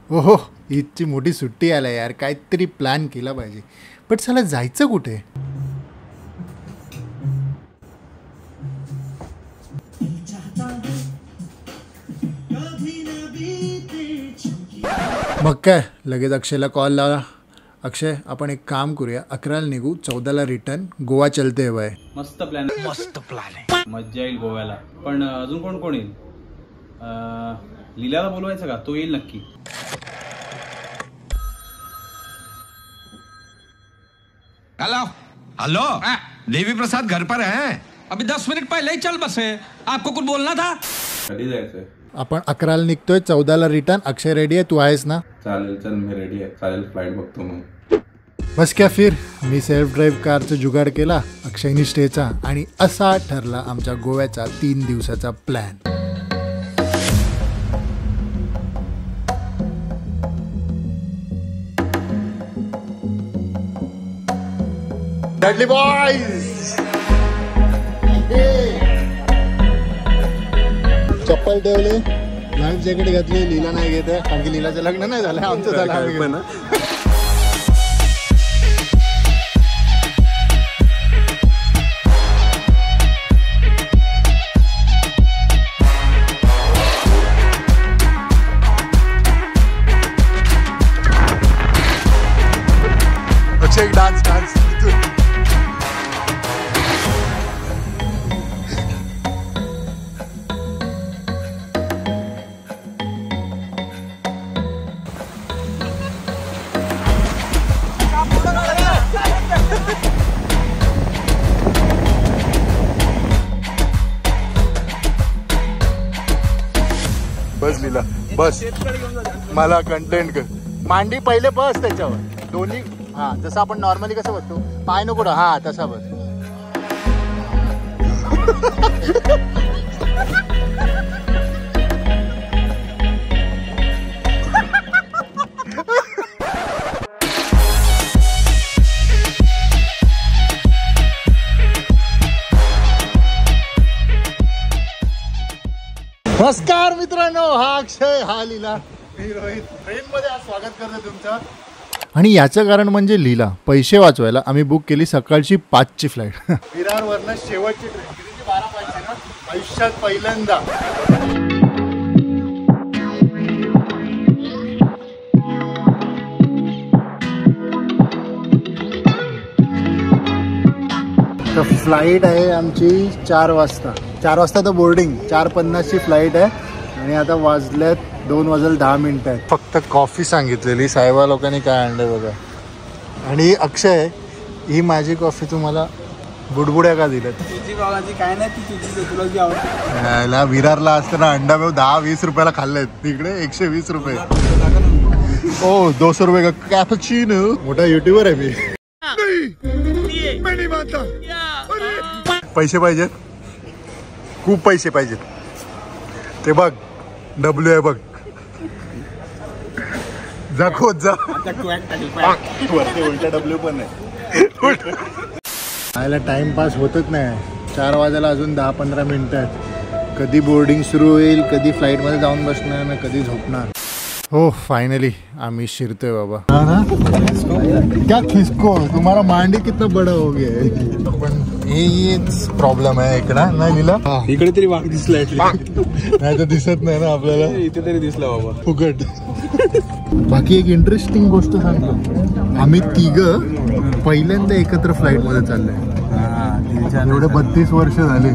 ओहो, ईदची मोठी सुट्टी आला यार, काहीतरी प्लॅन केला पाहिजे. पण चला जायचं कुठे? मग काय लगेच अक्षयला कॉल लावला. अक्षय, आपण एक काम करूया, 11ला निघू, 14ला रिटर्न, गोवा चलते हवाय. मस्त प्लॅन आहे, मज्जा येईल गोव्याला. पण अजून कोण कोण येईल? लीलाला बोलवायचं का? तो येईल नक्की. हेलो हेलो, देवी प्रसाद घर पर है? अभी 10 मिनट पहले ही चल बसे. आपको कुछ बोलना था? कधी जायचंय? आपण 11ला निघतोय, 14ला रिटर्न. अक्षय रेडी आहे? तू आहेस ना? चालेल, चल मी रेडी आहे. चालेल, फ्लाईट बघतो मग. बस क्या फिर, मी सेल्फ ड्राईव्ह कारचा जुगाड केला, अक्षयनी स्टेचा, आणि असा ठरला आमच्या गोव्याचा 3 दिवसाचा प्लॅन. डडली बॉयज, चप्पल ठेवले, लाईफ जॅकेट घातली. लीला नाही घेत आहे कारण की लीलाचं लग्न नाही झालं, आमचं झालं. अक्षय डान्स बस लीला, बस. मला कंटेंट कर. मांडी पहिले बस त्याच्यावर, दोन्ही. हा, जसं आपण नॉर्मली कसं बसतो, पाय नको. हा, तसा बस. नमस्कार मित्रांनो, हा अक्षय, हा लीला, मी रोहित. ट्रेनमध्ये आज स्वागत करतो तुमचं. आणि याचं कारण म्हणजे लीला. पैसे वाचवायला आम्ही बुक केली सकाळची 5ची फ्लाईट. विरारवरनं शेवटची ट्रेन. कितीची? 12 ना. आयुष्यात पहिल्यांदा. तर फ्लाईट आहे आमची 4 वाजता. 4 वाजता तर बोर्डिंग. 4:50ची फ्लाईट आहे आणि आता वाजल्यात 2:10 आहेत. फक्त कॉफी सांगितलेली. साहेबा लोकांनी काय आणलं बघा. आणि अक्षय, ही माझी कॉफी तुम्हाला बुडबुड्या का दिल्यात? तुझी बाबाची काय नाही, ती तुझी, तुला जी आवडते. विरारला असताना अंडा मेव 10-20 रुपयाला खाल्लेत. तिकडे 120 रुपये. ओ 200 रुपये का कॅपुचिनो. मोठा युट्यूबर आहे मी. पैसे पाहिजेत, खूप पैसे पाहिजेत. ते बघ, डब्ल्यू आहे बघ. जा खोद जा. उलटा डब्ल्यू पण आहे. टाइमपास होतच नाही. 4 वाजायला अजून 10-15 मिनिटं आहेत. कधी बोर्डिंग सुरू होईल, कधी फ्लाईटमध्ये जाऊन बसणार ना, कधी झोपणार. हो, फायनली आम्ही शिरतोय बाबा. क्या खिसको, तुम्हाला मांडी कितना बडा हो गया. पण हेच प्रॉब्लेम आहे इकडं, नाही लीला? इकडे तरी वाघ दिसला, नाही तर दिसत नाही ना आपल्याला. इथे तरी दिसला बाबा, फुकट. बाकी एक इंटरेस्टिंग गोष्ट सांगतो. आम्ही 3 पहिल्यांदा एकत्र फ्लाईट मध्ये चाललोय. एवढे 32 वर्ष झाले.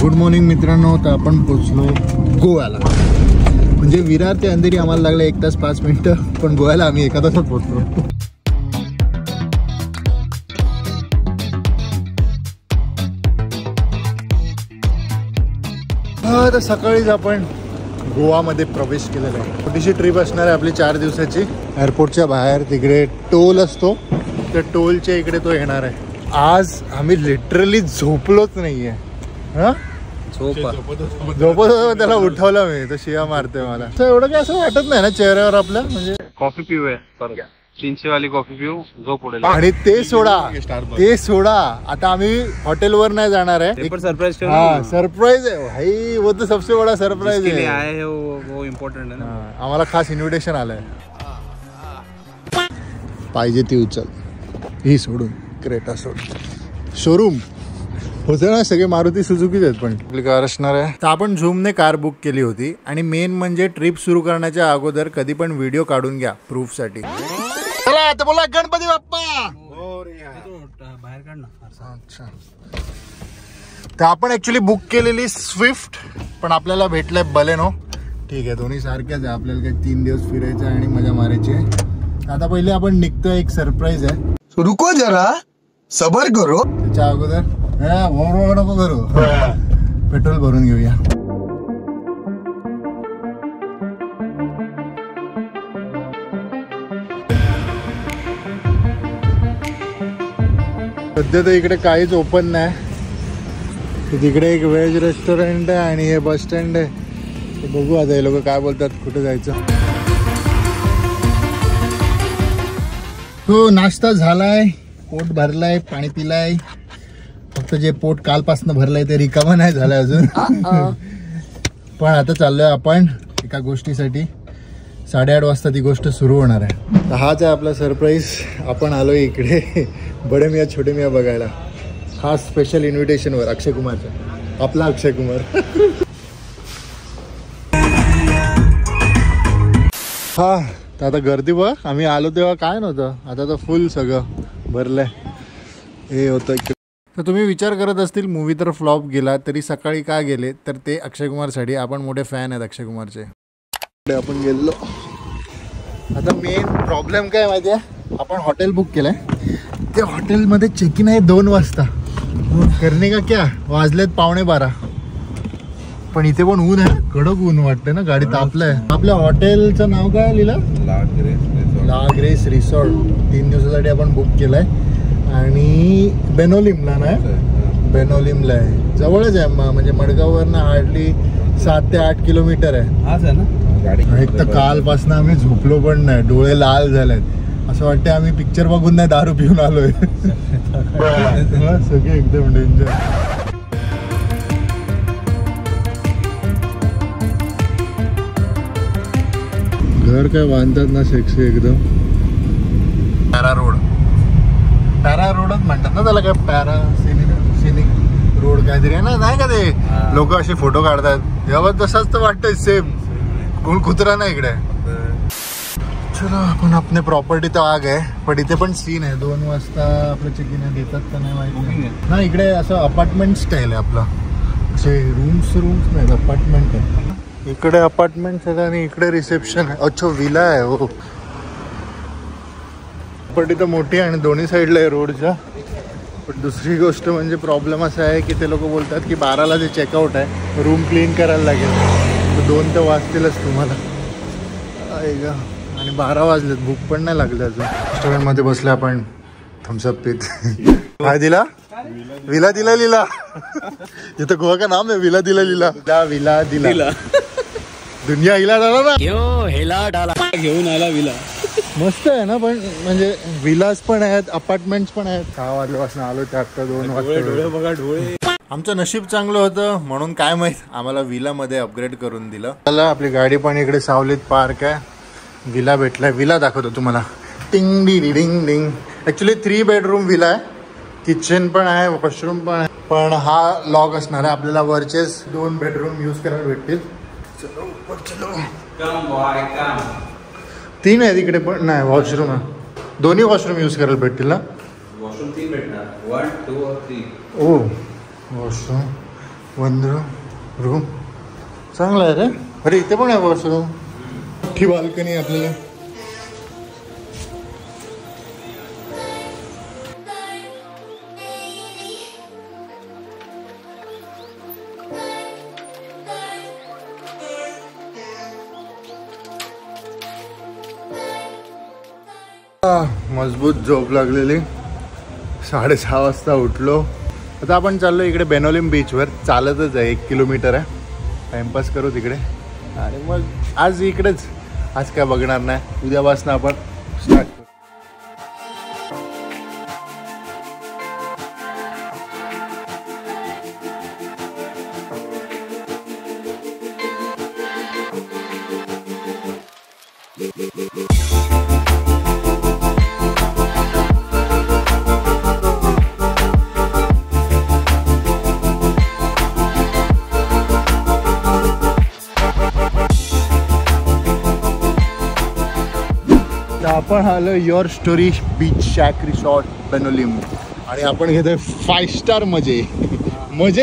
गुड मॉर्निंग मित्रांनो. तर आपण पोचलो गोव्याला. म्हणजे विरार ते अंधेरी आम्हाला लागलं 1 तास 5 मिनिटं, पण गोव्याला आम्ही 1 तासात पोचलो. तर सकाळीच आपण गोवामध्ये प्रवेश केलेला आहे. छोटीशी ट्रिप असणार आहे आपली 4 दिवसाची. एअरपोर्टच्या बाहेर तिकडे टोल असतो, त्या टोलच्या इकडे तो येणार आहे. आज आम्ही लिटरली झोपलोच नाहीये. हा, झोपत त्याला उठवलं मी, तर शिया मारते मला. एवढं काय असं वाटत नाही ना चेहऱ्यावर आपल्या. म्हणजे कॉफी पिऊया. 300 वाली कॉफी पिऊ झोप पडेल. आणि ते सोडा आता आम्ही हॉटेलवर नाही जाणार आहे. पेपर सरप्राईज ठेव. हाँ सरप्राइज है भाई, वो तो सबसे बड़ा सरप्राइज है. आए हैं वो इम्पोर्टंट है ना. आम्हाला खास इन्व्हिटेशन आलंय. पाहिजे ती उचल, ही सोडून क्रेटा सोड. शोरूम होते ना सगळे मारुती सुझुकीच आहेत, पण आपली कार असणार आहे. तर आपण झूमने कार बुक केली होती आणि मेन म्हणजे ट्रिप सुरू करण्याच्या अगोदर कधी पण व्हिडिओ काढून घ्या प्रूफसाठी. चला आता बोला गणपती बाप्पा. बाहेर काढ ना. अच्छा, तर आपण ऍक्च्युली बुक केलेली स्विफ्ट, पण आपल्याला भेटलंय बलेनो. ठीक आहे, दोन्ही सारख्याच आहे. आपल्याला काही 3 दिवस फिरायचं आणि मजा मारायची आहे. आता पहिले आपण निघतोय, एक सरप्राईज आहे. रुको जरा सबर करो. त्याच्या अगोदर नको करू, पेट्रोल भरून घेऊया. सध्या तर इकडे काहीच ओपन नाही. तिकडे एक व्हेज रेस्टॉरंट आहे आणि हे बस स्टँड आहे. बघू आता हे लोक काय बोलतात, कुठे जायचं. हो, नाश्ता झालाय, पोट भरलाय, पाणी पिलाय. फक्त जे पोट कालपासून भरलंय ते रिकामा नाही झालंय अजून. पण आता चाललोय आपण एका गोष्टीसाठी. 8:30 वाजता ती गोष्ट सुरू होणार आहे. तर हाच आहे आपला सरप्राईज. आपण आलोय इकडे बडे मिया छोटे मिया बघायला, खास स्पेशल इन्व्हिटेशनवर अक्षय कुमारचं. आपला अक्षय कुमार. हा, तर आता गर्दी बघ. आम्ही आलो तेव्हा काय नव्हतं, आता तर फुल सगळं भरलंय. हे होतं. तर तुम्ही विचार करत असतील मूवी तर फ्लॉप गेला, तरी सकाळी का गेले, तर ते अक्षय कुमारसाठी. आपण मोठे फॅन आहेत अक्षय कुमारचे. आपण गेलो. आता मेन प्रॉब्लेम काय माहिती आहे, आपण हॉटेल बुक केलंय. त्या हॉटेलमध्ये चेक इन आहे 2 वाजता. करणे का क्या, वाजलेत 11:15. पण इथे पण ऊन आहे, कडक ऊन वाटतंय ना, गाडी तापलंय. आपल्या हॉटेलचं नाव काय लिहिलं, ला ग्रेस रिसॉर्ट. 3 दिवसासाठी आपण बुक केलंय आणि बेनोलिमला नाही, बेनोलिमला आहे. जवळच आहे, म्हणजे मडगाववरनं हार्डली 7 ते 8 किलोमीटर आहे. हाच आहे ना. एक तर कालपासून आम्ही झोपलो पण नाही, डोळे लाल झालेत. असं वाटतं आम्ही पिक्चर बघून नाही, दारू पिऊन आलोय. सगळे एकदम डेंजर. घर काय बांधतात ना सेक्सी एकदम. पॅरा रोडच म्हणतात ना त्याला, काय पॅरा सिनिक रोड काहीतरी आहे ना, नाही का ते लोक असे फोटो काढतात. यावर तसाच तर वाटतंय सेम. कोण कुत्रा ना इकडे. चलो आपण आपले प्रॉपर्टी तर आग आहे, पण इथे पण सीन आहे. 2 वाजता आपलं चेक इन देतात का नाही माहिती ना. इकडे असं अपार्टमेंट स्टाईल आहे आपलं, असे रूम्स नाही, अपार्टमेंट आहे. इकडे अपार्टमेंट आहे आणि इकडे रिसेप्शन आहे. अच्छा, विला आहे. हो, प्रॉपर्टी तर मोठी आहे आणि दोन्ही साईडला आहे रोडच्या. पण दुसरी गोष्ट म्हणजे प्रॉब्लेम असा आहे की ते लोक बोलतात की 12ला जे चेकआउट आहे, रूम क्लीन करायला लागेल. 2 तर वाजतीलच तुम्हाला. आणि 12 वाजलेत, भूक पण नाही लागली अजून. रेस्टॉरंटमध्ये बसले आपण, थम्सअप पीत. काय दिला, विला दिला लिला. इथं गोवा का नाम आहे, विला दिला लिला. विला दिला दुनिया हिला डाला ना. घेऊन आला विला. मस्त आहे ना, पण म्हणजे विलास पण आहेत, अपार्टमेंट्स पण आहेत. 6 वाजल्यापासून आलो ते आता 2 वाजता. बघा डोळे. आमचं नशीब चांगलं होतं म्हणून काय माहित, आम्हाला विला मध्ये अपग्रेड करून दिलं. चला, आपली गाडी पण इकडे सावलीत पार्क आहे. विला भेटलाय. विला दाखवतो तुम्हाला. टिंग डी डिंग डिंग. ऍक्च्युली 3 बेडरूम विला आहे. किचन पण आहे, वॉशरूम पण आहे. पण हा लॉक असणार आहे. आपल्याला वरचेच 2 बेडरूम यूज करायला भेटतील. चलो चलो. 3 आहे तिकडे पण नाही, वॉशरूम आहे. दोन्ही वॉशरूम यूज करायला भेटतील ना. वॉशरूम 3 भेटणार, 1, 2 और 3. ओ, वॉशरूम 1 रूम चांगला आहे रे. अरे इथे पण आहे वॉशरूम. मोठी बाल्कनी आपल्याला. मजबूत झोप लागलेली. 6:30 वाजता उठलो. आता आपण चाललो इकडे बेनोलिम बीचवर. चालतच आहे, 1 किलोमीटर आहे. टाइमपास करू तिकडे आणि मग आज इकडेच. आज काय बघणार नाही, उद्यापासून आपण स्टार्ट करू. तर आपण आलो your story beach shack resort Benaulim आणि आपण घेतोय 5 स्टार मजे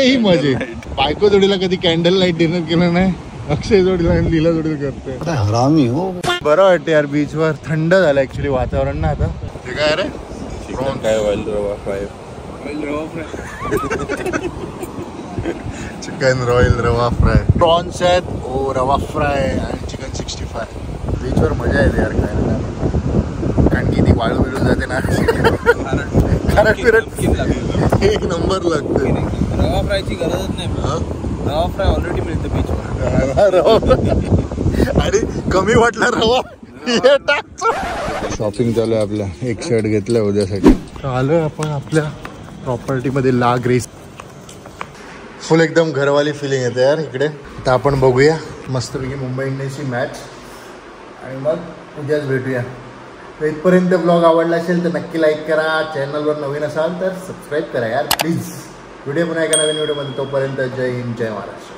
ही मजे. बायको जोडीला कधी कॅन्डल लाईट डिनर केलं नाही, अक्षय जोडीला आणि लीला जोडीला करतोय. हरामी हो. बरं वाटतं यार बीचवर, थंड झालं ऍक्च्युली वातावरण ना आता. ते काय रे काय ऑइल रवा फ्राय चिकन रॉयल रवा फ्राय, प्रॉन्स आहेत, ओ रवा फ्राय आणि चिकन 65. बीचवर मजा येते यार खायला, कारण की ती वाळू बिळू जाते ना. एक नंबर लागते. रवा फ्रायची गरजच नाही, रवा फ्राय ऑलरेडी मिळतं बीचवर. आणि कमी वाटला रवा हे टाकतो. शॉपिंग चालू आहे आपल्या, एक शर्ट घेतलं उद्यासाठी. आलोय आपण आपल्या प्रॉपर्टीमध्ये ला ग्रेस. फुल एकदम घरवाली फिलिंग येते यार इकडे. आता आपण बघूया मस्तपैकी मुंबई इंडियन्सची मॅच आणि मग उद्याच भेटूया. तर इथपर्यंत ब्लॉग आवडला असेल तर नक्की लाईक करा, चॅनलवर नवीन असाल तर सबस्क्राईब करा यार प्लीज. व्हिडिओ पुन्हा एका नवीन व्हिडिओमध्ये, तोपर्यंत जय हिंद जय महाराष्ट्र.